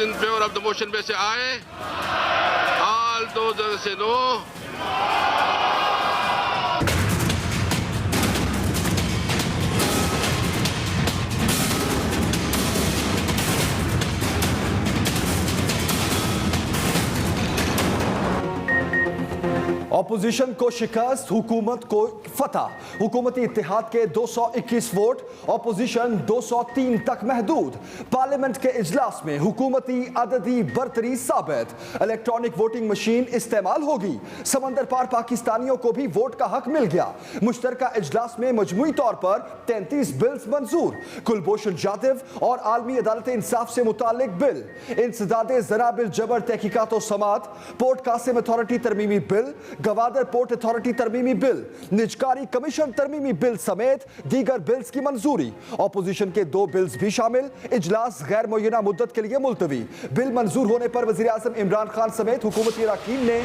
in favor of the motion में से aye. All those that say no. Opposition को शिकस्त, हुकूमत को फतह। हुकूमती इत्तेहाद के 221 वोट, ऑपोजिशन 203 तक महदूद। पार्लियामेंट के इजलास में हुकूमती अददी बरतरी साबित। इलेक्ट्रॉनिक वोटिंग मशीन इस्तेमाल होगी। समंदर पार पाकिस्तानियों को भी वोट का हक मिल गया। मुश्तरका इजलास में मजमूई तौर पर 33 बिल्स मंजूर। कुलभूषण जाधव और आलमी अदालत इंसाफ से मुतालिक बिल, इंसदादे ज़राबिल जबर तहकीकात व समात, पोर्ट कासिम अथॉरिटी तरमीमी बिल, गवादर पोर्ट अथॉरिटी तरमीमी बिल, निजकारी कमीशन तरमीमी बिल समेत दीगर बिल्स की मंजूरी। ऑपोजिशन के 2 बिल्स भी शामिल। इजलास गैर मुय्यना मुद्दत के लिए मुलतवी। बिल मंजूर होने पर वजीर आज़म इमरान खान समेत हुकूमती अरकान ने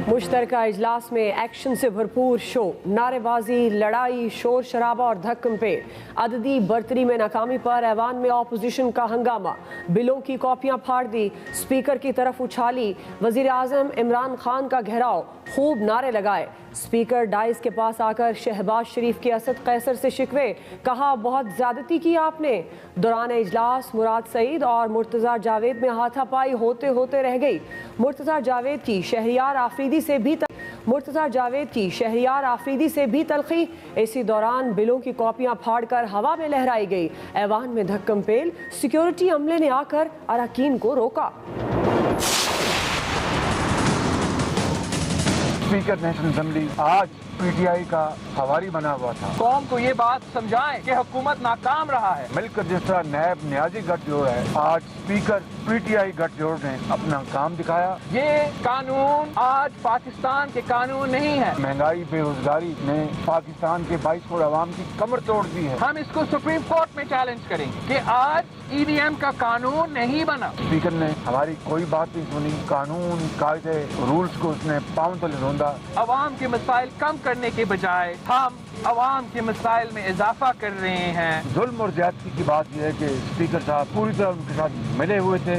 मुश्तरका इजलास में एक्शन से भरपूर शो, नारेबाजी, लड़ाई, शोर शराबा और धक्कम पे। अददी बरतरी में नाकामी पर ऐवान में ऑपोजिशन का हंगामा। बिलों की कॉपियां फाड़ दी, स्पीकर की तरफ उछाली। वजीर आज़म इमरान खान का घेराव, खूब नारे लगाए। स्पीकर डाइस के पास आकर शहबाज शरीफ के असद कैसर से शिकवे, कहा बहुत ज्यादती की आपने। दौरान इजलास मुराद सईद और मुर्तज़ा जावेद में हाथापाई होते होते रह गई। मुर्तज़ा जावेद की शहरियार आफरीदी से भी तलखी। इसी दौरान बिलों की कॉपियां फाड़कर हवा में लहराई गई। ऐवान में धक्कम पेल, सिक्योरिटी अमले ने आकर अरकान को रोका। स्पीकर नेशनल असेंबली आज पीटीआई का हवारी बना हुआ था। कौम को ये बात समझाएं कि हुकूमत नाकाम रहा है। मिलकर जिस तरह नैब न्याजी गठजोड़ है, आज स्पीकर पीटीआई गठजोड़ ने अपना काम दिखाया। ये कानून आज पाकिस्तान के कानून नहीं है। महंगाई, बेरोजगारी ने पाकिस्तान के 22 करोड़ आवाम की कमर तोड़ दी है। हम इसको सुप्रीम कोर्ट में चैलेंज करेंगे कि आज ईवीएम का कानून नहीं बना। स्पीकर ने हमारी कोई बात नहीं सुनी। कानून, कायदे, रूल्स को उसने पांव तले रौंदा। अवाम के मसाइल कम करने के बजाय हम अवाम के मसाइल में इजाफा कर रहे हैं। जुल्म और ज्यादती की बात यह है कि स्पीकर साहब पूरी तरह उनके साथ मिले हुए थे।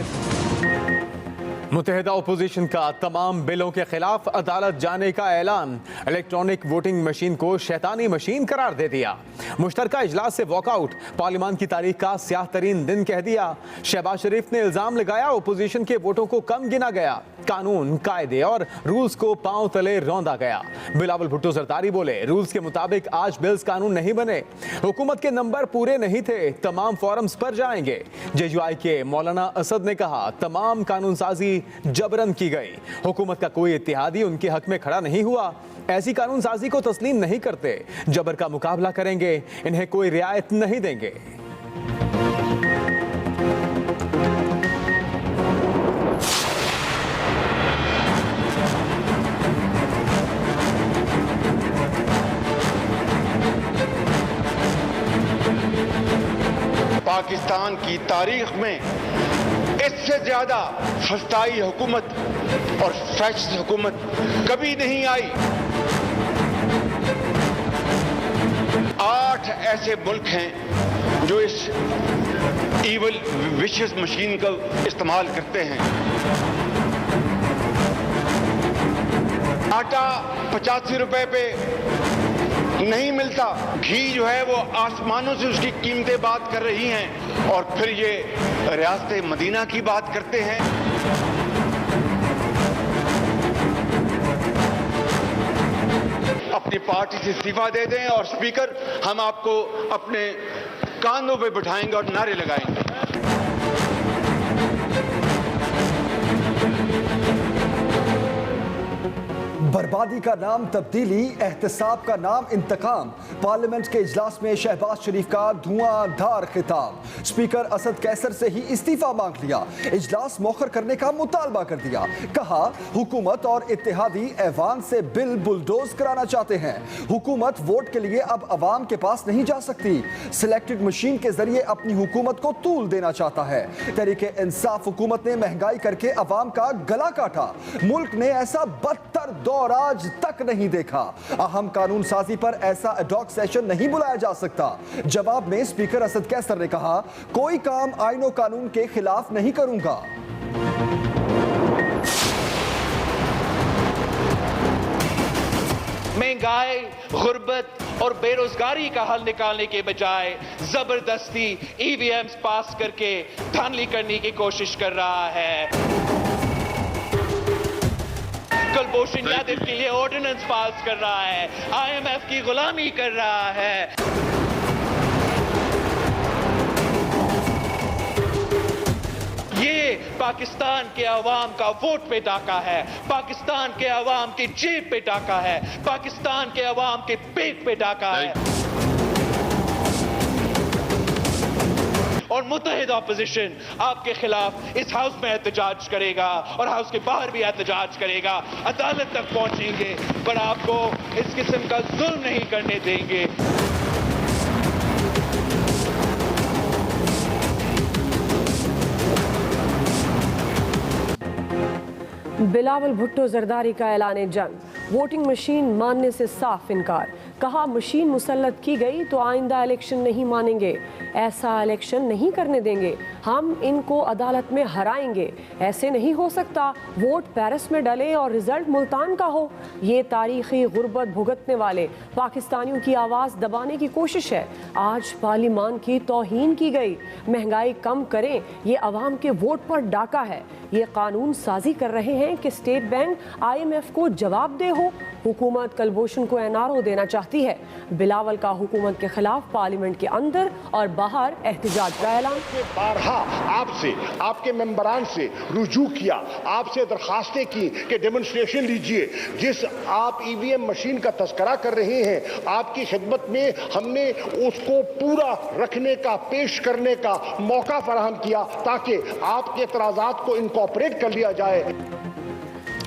मुत्तहिदा ओपोजिशन का तमाम बिलों के खिलाफ अदालत जाने का ऐलान। इलेक्ट्रॉनिक वोटिंग मशीन को शैतानी मशीन करार दे दिया। मुश्तरका इजलास से वॉकआउट, पार्लियामान की तारीख का स्याह तरीन दिन कह दिया। शहबाज शरीफ ने इल्जाम लगाया ओपोजिशन के वोटों को कम गिना गया। कानून, कायदे और रूल्स को पांव तले रौंदा गया। बिलावल भुट्टो जरदारी बोले, रूल्स के मुताबिक आज बिल्स कानून नहीं बने। हुकूमत के नंबर पूरे नहीं थे, तमाम फॉरम्स पर जाएंगे। जेयूआई के मौलाना असद ने कहा, तमाम कानून साजी जबरन की गई। हुकूमत का कोई इत्तेहादी उनके हक में खड़ा नहीं हुआ। ऐसी कानून साजी को तस्लीम नहीं करते। जबर का मुकाबला करेंगे, इन्हें कोई रियायत नहीं देंगे। पाकिस्तान की तारीख में इससे ज्यादा फस्ताई हुकूमत और फैशिस्ट हुकूमत कभी नहीं आई। 8 ऐसे मुल्क हैं जो इस ईवल विशियस मशीन का इस्तेमाल करते हैं। आटा 85 रुपए पे नहीं मिलता, घी जो है वो आसमानों से उसकी कीमतें बात कर रही हैं, और फिर ये रियासत मदीना की बात करते हैं। अपनी पार्टी से इस्तीफा दे दें और स्पीकर, हम आपको अपने कांधों पे बिठाएंगे और नारे लगाएंगे। बर्बादी का नाम तब्दीली, एहतसाब का नाम इंतकाम। पार्लियामेंट के इजलास में शहबाज शरीफ का धुआंधार खिताब। स्पीकर असद कैसर से ही इस्तीफा मांग लिया। इजलास मौखर करने का मुतालबा कर दिया। कहा हुकूमत और इत्तेहादी ऐवान से बिल बुलडोज कराना चाहते हैं। हुकूमत वोट के लिए अब अवाम के पास नहीं जा सकती। सिलेक्टेड मशीन के जरिए अपनी हुकूमत को तूल देना चाहता है। तहरीके इंसाफ हुकूमत ने महंगाई करके अवाम का गला काटा। मुल्क ने ऐसा बदतर दौर आज तक नहीं देखा। अहम कानून साजी पर ऐसा एडॉक सेशन नहीं बुलाया जा सकता। जवाब में स्पीकर असद कैसर ने कहा, कोई काम आईन और कानून के खिलाफ नहीं करूंगा। महंगाई, गुर्बत और बेरोजगारी का हल निकालने के बजाय जबरदस्ती ईवीएम्स पास करके धांधली करने की कोशिश कर रहा है। कुलभूषण यादव के लिए ऑर्डिनेंस पास कर रहा है। आईएमएफ की गुलामी कर रहा है। ये पाकिस्तान के अवाम का वोट पे डाका है। पाकिस्तान के अवाम की जेब पे डाका है। पाकिस्तान के अवाम के पेट पे डाका है। और मुत्तहिद ऑपोजिशन आपके खिलाफ इस हाउस में एहतजाज करेगा और हाउस के बाहर भी एहतजाज करेगा। अदालत तक पहुंचेंगे पर आपको इस किस्म का जुल्म नहीं करने देंगे। बिलावल भुट्टो जरदारी का ऐलान जंग। वोटिंग मशीन मानने से साफ इनकार। कहा मशीन मुसल्लत की गई तो आइंदा इलेक्शन नहीं मानेंगे। ऐसा इलेक्शन नहीं करने देंगे। हम इनको अदालत में हराएंगे। ऐसे नहीं हो सकता। वोट पेरिस में डले और रिजल्ट मुल्तान का हो। ये तारीखी गुर्बत भुगतने वाले पाकिस्तानियों की आवाज़ दबाने की कोशिश है। आज पार्लिमान की तौहीन की गई। महंगाई कम करें, ये अवाम के वोट पर डाका है। ये कानून साजी कर रहे हैं कि स्टेट बैंक IMF को जवाब दे हो। हुकूमत कुलभूषण को NRO देना चाहती है। बिलावल का हुकूमत के खिलाफ पार्लियामेंट के अंदर और बाहर एहतजाज का ऐलान। बारहा आपसे, आपके मेंबरान से रुजू किया, आपसे दरखास्तें की कि डेमोन्स्ट्रेशन लीजिए। जिस आप EVM मशीन का तस्करा कर रहे हैं, आपकी खिदमत में हमने उसको पूरा रखने का, पेश करने का मौका फराहम किया ताकि आपके एतराज़ात को इनकॉर्पोरेट कर लिया जाए।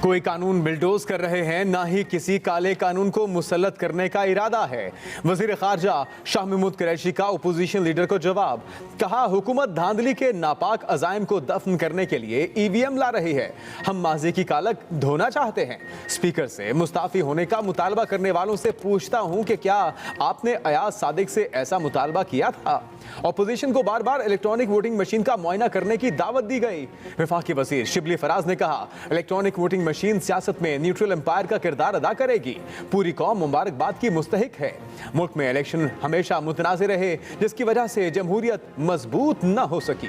कोई कानून बिल्डोज कर रहे हैं, ना ही किसी काले कानून को मुसल्लत करने का इरादा है। वजीर खारजा शाह महमूद कुरैशी का ओपोजिशन लीडर को जवाब। कहा हुकूमत धांधली के नापाक अजाइम को दफन करने के लिए EVM ला रही है। हम माजी की कालक धोना चाहते हैं। स्पीकर से मुस्ताफी होने का मुतालबा करने वालों से पूछता हूं कि क्या आपने अयाज सादिक से ऐसा मुतालबा किया था? ऑपोजिशन को बार बार इलेक्ट्रॉनिक वोटिंग मशीन का मुआयना करने की दावत दी गई। वफाकी वजीर शिबली फराज ने कहा इलेक्ट्रॉनिक वोटिंग मशीन सियासत में न्यूट्रल एम्पायर का किरदार अदा करेगी। पूरी कौम मुबारकबाद की मुस्तहिक है। मुल्क में इलेक्शन हमेशा मुतनाज़ रहे, जिसकी वजह से जमहूरियत मजबूत न हो सकी।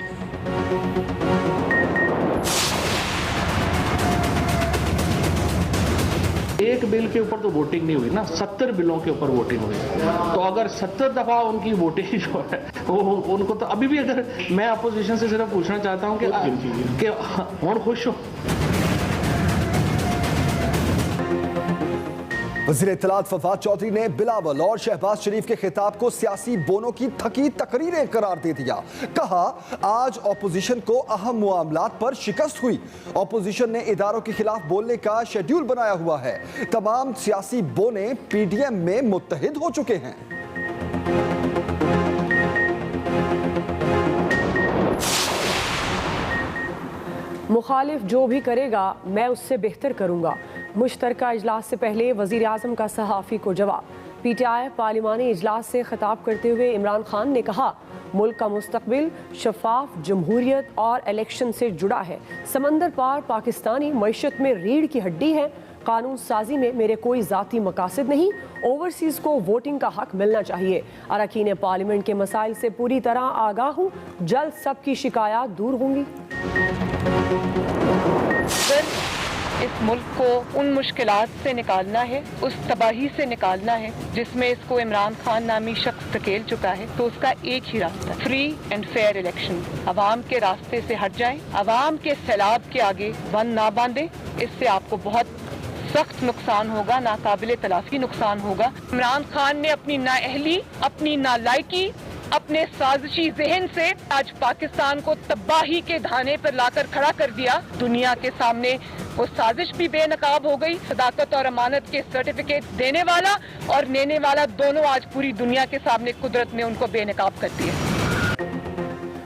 एक बिल के ऊपर तो वोटिंग नहीं हुई ना, 70 बिलों के ऊपर वोटिंग हुई। तो अगर 70 दफा उनकी वोटिंग जो है वो उनको तो अभी भी, अगर मैं अपोजिशन से सिर्फ पूछना चाहता हूं कि और खुश हो। वज़ीर इत्तलात फवाद चौधरी ने बिलावल और शहबाज शरीफ के खिताब को सियासी बोनों की थकी तकरीरें करार दे दिया। कहा आज ऑपोजिशन को अहम मामलात पर शिकस्त हुई। ऑपोजिशन ने इदारों के खिलाफ बोलने का शेड्यूल बनाया हुआ है। तमाम सियासी बोने PDM में मुत्तहिद हो चुके हैं। मुखालिफ जो भी करेगा मैं उससे बेहतर करूंगा। मुश्तरका इजलास से पहले वज़ीर आज़म का सहाफ़ी को जवाब। PTI पार्लिमानी इजलास से खिताब करते हुए इमरान खान ने कहा मुल्क का मुस्तकबिल शफाफ, जमहूरियत और इलेक्शन से जुड़ा है। समंदर पार पाकिस्तानी मईशत में रीढ़ की हड्डी है। कानून साजी में मेरे कोई ज़ाती मकासद नहीं। ओवरसीज़ को वोटिंग का हक मिलना चाहिए। अरकान पार्लियामेंट के मसाइल से पूरी तरह आगाह हूँ। जल्द सबकी शिकायत दूर होंगी। इस मुल्क को उन मुश्किलात से निकालना है, उस तबाही से निकालना है जिसमें इसको इमरान खान नामी शख्स धकेल चुका है, तो उसका एक ही रास्ता, फ्री एंड फेयर इलेक्शन। अवाम के रास्ते से हट जाएं, अवाम के सैलाब के आगे वन ना बांधे। इससे आपको बहुत सख्त नुकसान होगा, नाकाबिले तलाफी नुकसान होगा। इमरान खान ने अपनी नाअहली, अपनी नालायकी, अपने साजिशी जहन से आज पाकिस्तान को तबाही के धाने पर लाकर खड़ा कर दिया। दुनिया के सामने वो साजिश भी बेनकाब हो गई। सदाकत और अमानत के सर्टिफिकेट देने वाला और लेने वाला दोनों आज पूरी दुनिया के सामने कुदरत ने उनको बेनकाब कर दिया।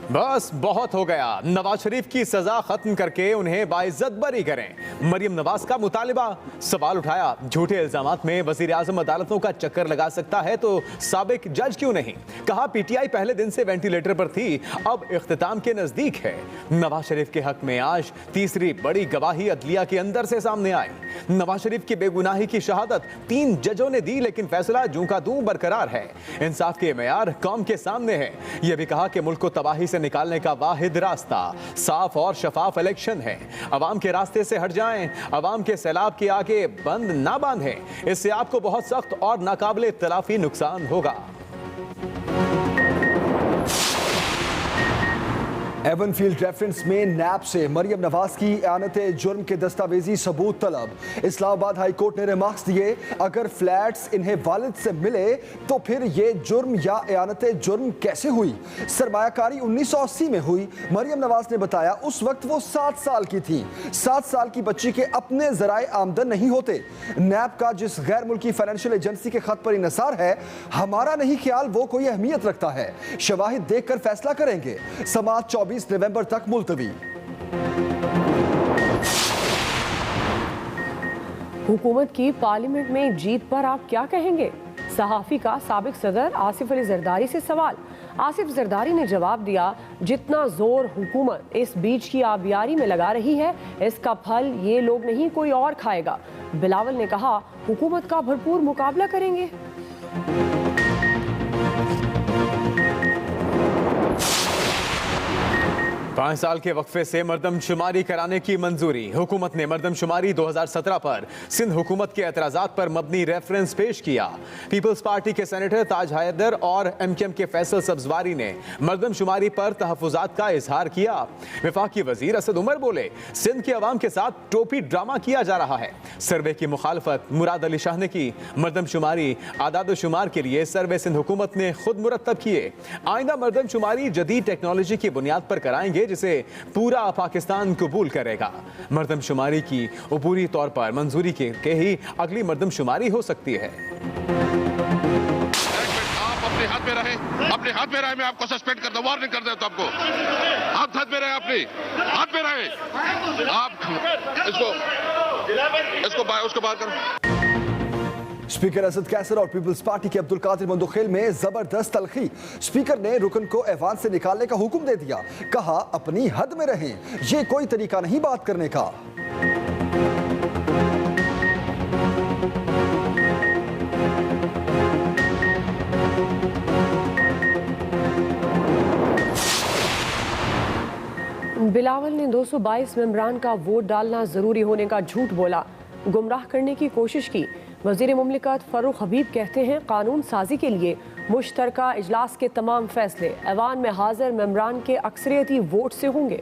बस बहुत हो गया। नवाज शरीफ की सजा खत्म करके उन्हें बाइज्जत बरी करें। मरियम नवाज का मुतालिबा। सवाल उठाया, झूठे इल्जामात में वजीर आजम अदालतों का चक्कर लगा सकता है तो साबिक जज क्यों नहीं? कहा पीटीआई पहले दिन से वेंटिलेटर पर थी, अब इख्तिताम के नजदीक है। नवाज शरीफ के हक में आज तीसरी बड़ी गवाही अदलिया के अंदर से सामने आई। नवाज शरीफ की बेगुनाही की शहादत 3 जजों ने दी, लेकिन फैसला जूं का तूं बरकरार है। इंसाफ के मेयार कौम के सामने है। यह भी कहा कि मुल्क को तबाही से निकालने का वाहिद रास्ता साफ और शफाफ इलेक्शन है। अवाम के रास्ते से हट जाएं, अवाम के सैलाब के आगे बंद ना बांधें, इससे आपको बहुत सख्त और नाकाबिले तलाफी नुकसान होगा। एवनफील्ड रेफरेंस में नैब से मरियम नवाज की एआनत जुर्म के दस्तावेजी सबूत तलब। इस्लामाबाद हाई कोर्ट ने रिमार्क्स दिए, अगर फ्लैट्स इन्हें वालिद से मिले तो फिर ये जुर्म या एआनत जुर्म कैसे हुई? सरमायाकारी 1980 में हुई। मरियम नवाज ने बताया उस वक्त वो 7 साल की थी। 7 साल की बच्ची के अपने जराए आमदन नहीं होते। नैब का जिस गैर मुल्की फाइनेंशियल एजेंसी के खत पर इन्हिसार है, हमारा नहीं ख्याल वो कोई अहमियत रखता है। शवाहिद देखकर फैसला करेंगे। समाअत 24 नवंबर तक मुलतवी। हुकूमत की पार्लियामेंट में जीत पर आप क्या कहेंगे? सहाफी का साबिक सदर आसिफ अली जरदारी से सवाल। आसिफ जरदारी ने जवाब दिया, जितना जोर हुकूमत इस बीच की आबियारी में लगा रही है, इसका फल ये लोग नहीं कोई और खाएगा। बिलावल ने कहा, हुकूमत का भरपूर मुकाबला करेंगे। 5 साल के वक्फे से मरदमशुमारी कराने की मंजूरी। हुकूमत ने मरदमशुमारी 2017 पर सिंध हुकूमत के एतराज़ात पर मबनी रेफरेंस पेश किया। पीपल्स पार्टी के सेनेटर ताज हैदर और MKM के फैसल सब्जवारी ने मरदमशुमारी पर तहफ़्फ़ुज़ात का इजहार किया। वफाकी वजीर असद उमर बोले, सिंध के अवाम के साथ टोपी ड्रामा किया जा रहा है। सर्वे की मुखालफत मुराद अली शाह ने की। मरदमशुमारी आदाद-ओ-शुमार के लिए सर्वे सिंध हुकूमत ने खुद मुरतब किए। आइंदा मरदमशुमारी जदीद टेक्नोलॉजी की बुनियाद पर कराएंगे, जिसे पूरा पाकिस्तान कबूल करेगा। मरदमशुमारी की अबूरी तौर पर मंजूरी के ही अगली मरदमशुमारी हो सकती है। आप अपने हाथ में रहे, अपने हाथ में रहे, मैं आपको सस्पेंड कर दूं, वार्निंग कर देता आपको। आप हाथ में रहे, अपने हाथ में रहे, आप उसको बाहर करो। स्पीकर असद कैसर और पीपल्स पार्टी के अब्दुल कादिर मंदोखेल में जबरदस्त तलखी। स्पीकर ने रुकन को ऐवान से निकालने का हुक्म दे दिया। कहा, अपनी हद में रहें, ये कोई तरीका नहीं बात करने का। बिलावल ने 222 मेंबरान का वोट डालना जरूरी होने का झूठ बोला, गुमराह करने की कोशिश की। वज़ीर मुमलिकत फ़ारूक हबीब कहते हैं, कानून साजी के लिए मुश्तरका इजलास के तमाम फैसले ऐवान में हाजिर मेंबरान के अक्सरियती वोट से होंगे।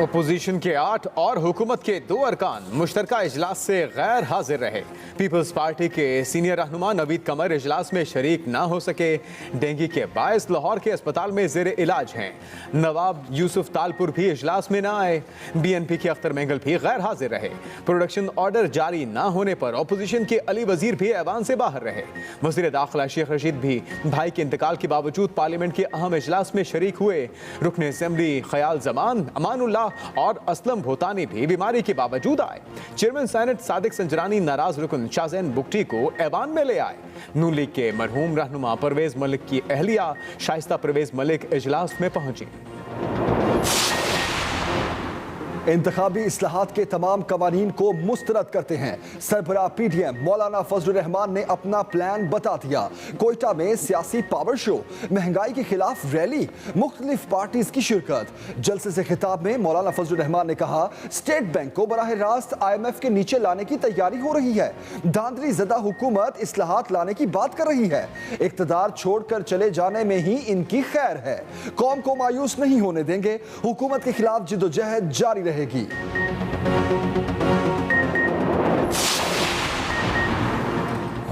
अपोजिशन के 8 और हुकूमत के 2 अरकान मुश्तरका इजलास से गैर हाजिर रहे। पीपल्स पार्टी के सीनियर रहनुमा नवीद कमर इजलास में शरीक ना हो सके। डेंगू के बायस लाहौर के अस्पताल में जेर इलाज हैं। नवाब यूसुफ तालपुर भी इजलास में ना आए। BNP के अख्तर मेंगल भी गैर हाजिर रहे। प्रोडक्शन ऑर्डर जारी ना होने पर अपोजिशन के अली वजीर भी ऐवान से बाहर रहे। वज़ीर दाखिला शेख रशीद भी भाई के इंतकाल के बावजूद पार्लियामेंट के अहम इजलास में शरीक हुए। रुकन असेंबली ख्याल जमान, अमानुल्लाह और असलम भूतानी भी बीमारी के बावजूद आए। चेयरमैन सेनेट सादिक संजरानी नाराज रुकन शाहजैन बुगटी को ऐवान में ले आए। नून लीग के मरहूम रहनुमा परवेज मलिक की अहलिया शाइस्ता परवेज मलिक इजलास में पहुंची। इंतखाबी इस्लाहात के तमाम कवानीन को मुस्तरद करते हैं। सरबराह PTM मौलाना फजलुर रहमान ने अपना प्लान बता दिया। कोयटा में सियासी पावर शो, महंगाई के खिलाफ रैली, मुख्तलिफ पार्टीज की शिरकत। जलसे से खिताब में मौलाना फजलुर रहमान ने कहा, स्टेट बैंक को बराह रास्त IMF के नीचे लाने की तैयारी हो रही है। धांधली ज़दा हुकूमत इस्लाहात लाने की बात कर रही है। इख्तिदार छोड़कर चले जाने में ही इनकी खैर है। कौम को मायूस नहीं होने देंगे। हुकूमत के खिलाफ जिद्दोजहद जारी रहेगी।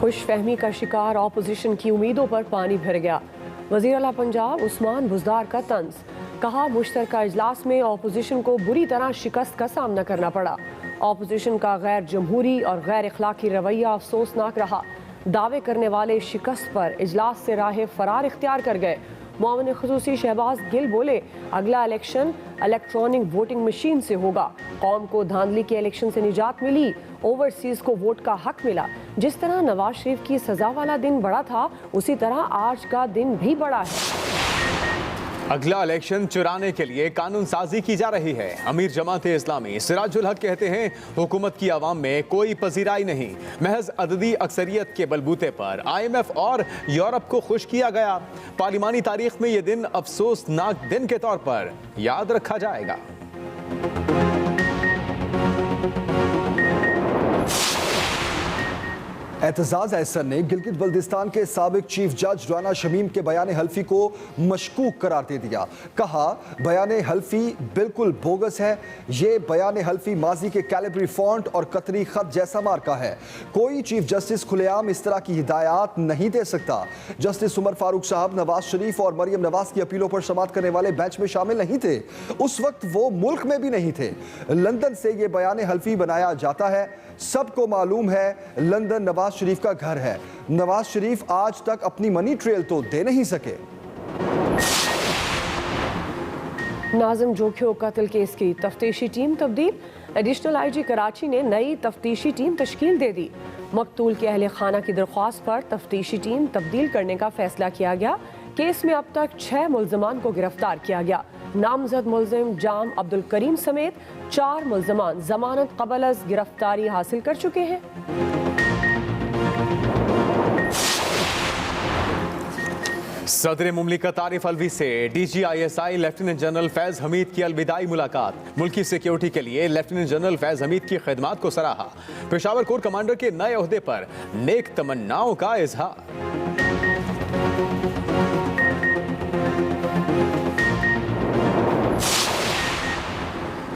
खुशफहमी का शिकार ऑपोजिशन की उम्मीदों पर पानी फिर गया। वज़ीर आला पंजाब उस्मान बुज़दार का तंज, कहा मुश्तरका इजलास में ऑपोजिशन को बुरी तरह शिकस्त का सामना करना पड़ा। ऑपोजिशन का गैर जमहूरी और गैर इखलाकी रवैया अफसोसनाक रहा। दावे करने वाले शिकस्त पर इजलास से राह फरार इख्तियार कर गए। मुआविन खुसूसी शहबाज गिल बोले, अगला इलेक्शन इलेक्ट्रॉनिक वोटिंग मशीन से होगा। कौम को धांधली के इलेक्शन से निजात मिली, ओवरसीज को वोट का हक मिला। जिस तरह नवाज शरीफ की सजा वाला दिन बड़ा था, उसी तरह आज का दिन भी बड़ा है। अगला इलेक्शन चुराने के लिए कानून साजी की जा रही है। अमीर जमात-ए इस्लामी सिराजुल हक कहते हैं, हुकूमत की आवाम में कोई पजीराई नहीं, महज अददी अक्सरियत के बलबूते पर IMF और यूरोप को खुश किया गया। पार्लिमानी तारीख में यह दिन अफसोसनाक दिन के तौर पर याद रखा जाएगा। एतजाज अहसन ने गिलगित बल्दिस्तान के साबिक चीफ जज राना शमीम के बयान हल्फी को मशकूक करार दे दिया। कहा, बयान हल्फी बिल्कुल बोगस है। ये बयान हल्फी माजी के कैलिब्री फॉन्ट और कतरी खत जैसा मार्का है। कोई चीफ जस्टिस खुलेआम इस तरह की हिदायत नहीं दे सकता। जस्टिस उमर फारूक साहब नवाज शरीफ और मरियम नवाज की अपीलों पर समाअत करने वाले बेंच में शामिल नहीं थे। उस वक्त वो मुल्क में भी नहीं थे। लंदन से ये बयान हल्फी बनाया जाता है। सबको मालूम है लंदन नवाज शरीफ का घर है। नवाज शरीफ आज तक अपनी मनी ट्रेल तो दे नहीं सके। नाज़िम जोखियो कत्ल केस की तफ्तीशी टीम तब्दील। एडिशनल IG कराची ने नई तफ्तीशी टीम तश्कील दे दी। मकतूल के अहले खाना की दरख्वास्त पर तफ्तीशी टीम तब्दील करने का फैसला किया गया। केस में अब तक 6 मुल्ज़मान को गिरफ्तार किया गया। नामजद मुल्जिम जाम अब्दुल करीम समेत 4 मुल्ज़मान जमानत कबल अज़ गिरफ्तारी हासिल कर चुके हैं। सदर मुमलिकत आरिफ अलवी से DGISI lieutenant general Faiz Hamid की अलविदाई मुलाकात। मुल्की सिक्योरिटी के लिए लेफ्टिनेंट जनरल फैज हमीद की खिदमात को सराहा। पेशावर कोर कमांडर के नए ओहदे पर नेक तमन्नाओं का इजहार।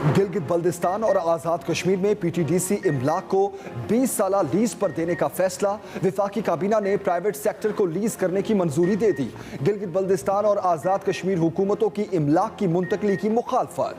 गिलगित बल्दिस्तान और आज़ाद कश्मीर में PTDC इमलाक को 20 साला लीज पर देने का फैसला। विफाकी काबीना ने प्राइवेट सेक्टर को लीज करने की मंजूरी दे दी। गिलगित बल्दिस्तान और आज़ाद कश्मीर हुकूमतों की इमलाक की मुंतकली की मुखालफत।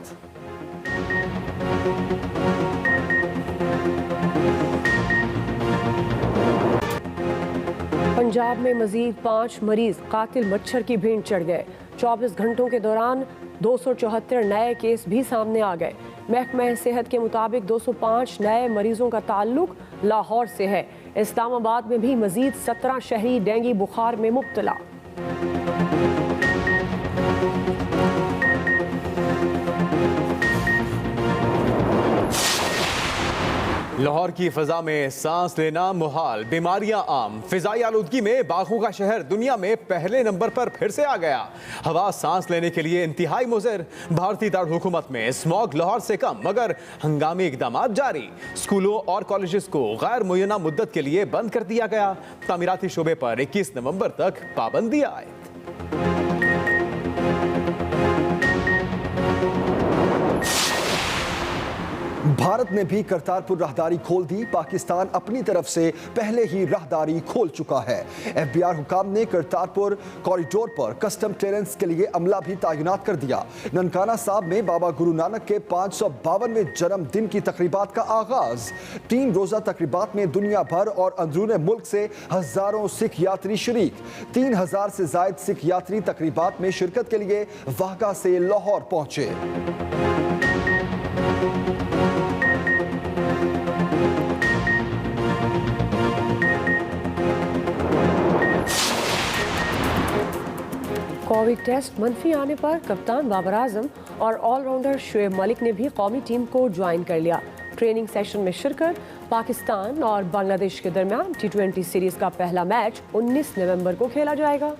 पंजाब में मजीद 5 मरीज कातिल मच्छर की भीड़ चढ़ गए। 24 घंटों के दौरान 274 नए केस भी सामने आ गए। महकमा सेहत के मुताबिक 205 नए मरीजों का ताल्लुक लाहौर से है। इस्लामाबाद में भी मजीद 17 शहरी डेंगू बुखार में मुब्तला। लाहौर की फिजा में सांस लेना मुहाल, बीमारियां आम। फिजाई आलूदगी में बागों का शहर दुनिया में पहले नंबर पर फिर से आ गया। हवा सांस लेने के लिए इंतहाई मुज़र। भारतीय दारकूमत में स्मॉग लाहौर से कम, मगर हंगामी इकदाम जारी। स्कूलों और कॉलेजेस को गैर मुय्यना मुद्दत के लिए बंद कर दिया गया। तामीराती शोबे पर 21 नवंबर तक पाबंदी आए। भारत ने भी करतारपुर राहदारी खोल दी। पाकिस्तान अपनी तरफ से पहले ही राहदारी खोल चुका है। FBR हुकाम ने करतारपुर कॉरिडोर पर कस्टम क्लियरेंस के लिए अमला भी तैनात कर दिया। ननकाना साहब में बाबा गुरु नानक के 552वें जन्मदिन की तकरीबात का आगाज। 3 रोजा तकरीबात में दुनिया भर और अंदरूने मुल्क से हजारों सिख यात्री शरीक। 3000 से जायद सिख यात्री तकरीबात में शिरकत के लिए वाहगा से लाहौर पहुंचे। कोविड टेस्ट मनफी आने पर कप्तान बाबर आजम और ऑलराउंडर शुएब मलिक ने भी कौमी टीम को ज्वाइन कर लिया। ट्रेनिंग सेशन में शिरकत। पाकिस्तान और बांग्लादेश के दरमियान T20 सीरीज का पहला मैच 19 नवंबर को खेला जाएगा।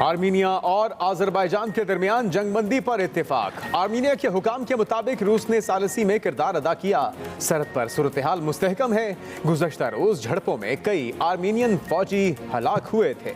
आर्मीनिया और आज़रबाईजान के दरमियान जंगबंदी पर इत्तेफाक। आर्मीनिया के हुकाम के मुताबिक रूस ने सालिसी में किरदार अदा किया। सरहद पर सूरत हाल मुस्तहकम है। गुज़श्ता रोज झड़पों में कई आर्मीनियन फौजी हलाक हुए थे।